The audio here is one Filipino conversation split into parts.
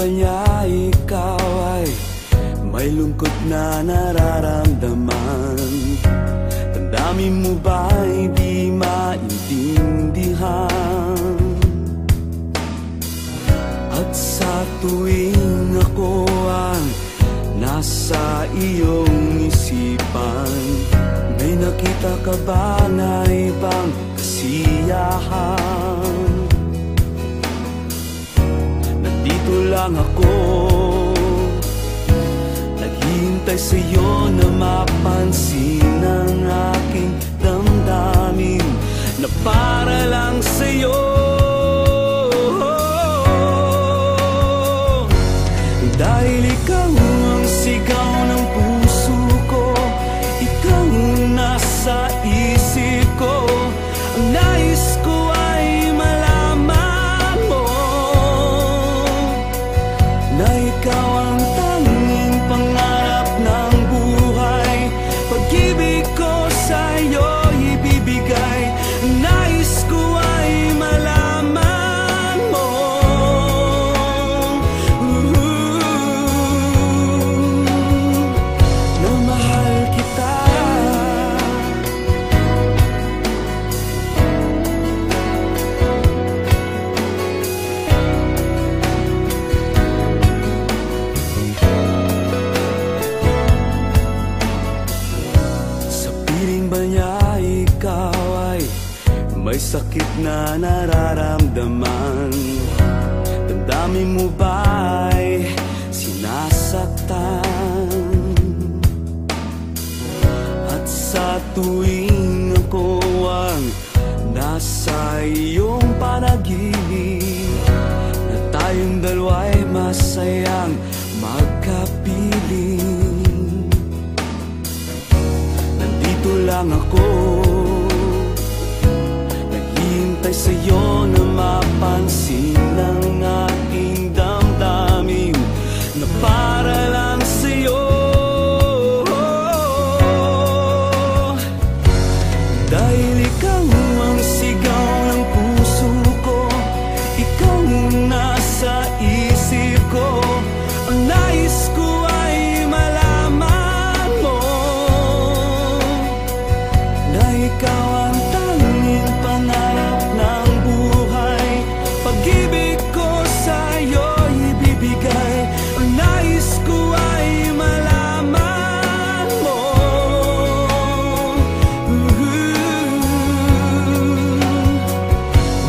ba niya ikaw ay may lungkot na nararamdaman? Damdamin mo ba'y di maintindihan? At sa tuwing ako ang nasa iyong isipan, may nakita ka ba na ibang kasiyahan? Nandito lang ako, naghihintay sa'yo na mapansin ang aking damdamin na para lang sa'yo. Dahil ikaw ang sigaw ng puso ko, ikaw ang nasa isip ko. Ang nais ko ay malaman mo na ikaw ang tanging pangarap ng buhay. Pag-ibig ko sa'yo ibibigay. Ang nais ko ay malaman mo na mahal kita. Sa piling ba niya ikaw ay may sakit na nararamdaman? Damdamin mo ba'y sinasaktan? At sa tuwing ako ang nasa iyong panaginip, na tayong dalawa'y masayang magkapiling, nandito lang ako, naghihintay sa'yo na mapansin ang aking damdamin na para lang sa'yo. Dahil ikaw ang sigaw ng puso ko, ikaw ang nasa isip ko. Ang nais ko ay malaman mo na ikaw ang tanging pangarap ng buhay. Pag-ibig ko sa'yo ibibigay. Ang nais ko ay malaman mo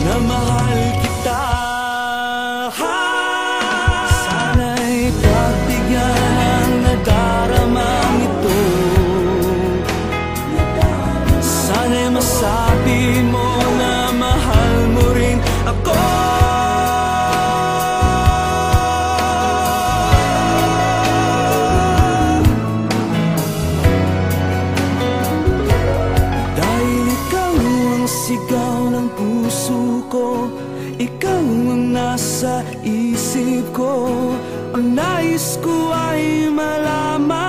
na mahal kita. Sana'y pagbigyan ang nadaramang ito. Sana'y masabi mo na mahal mo rin ako. Dahil ikaw ang sigaw ng puso ko, ikaw ang nasa isip ko. Ang nais ko ay malaman